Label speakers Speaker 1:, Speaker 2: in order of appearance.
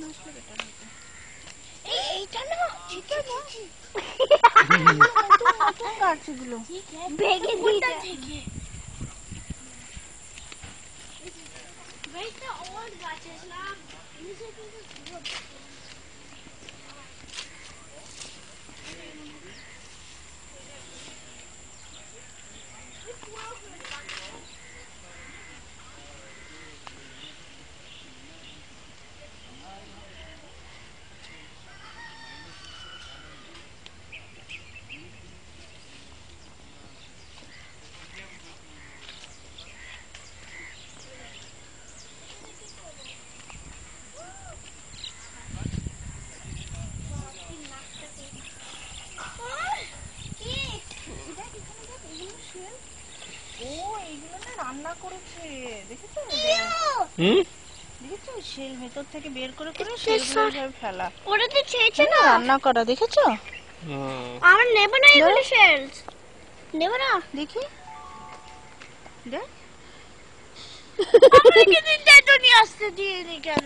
Speaker 1: আসলে বেটার হতো। এইটা না ঠিক আছে নতুন গাছ এগুলো ভেঙে দিটা থেকে Wait, old gaches na. ও এইগুলো না রান্না করেছে দেখেছো দেখেছো শেল ভেতর থেকে বের করে করে শেলগুলো সব ফেলা ওটা তো ছেঁচে না রান্না করা দেখেছো আমার নেব না এগুলো শেলস নেব না দেখি দেখ আমাকে দিন দে তো নিয়ে আসতে দিইনি কেন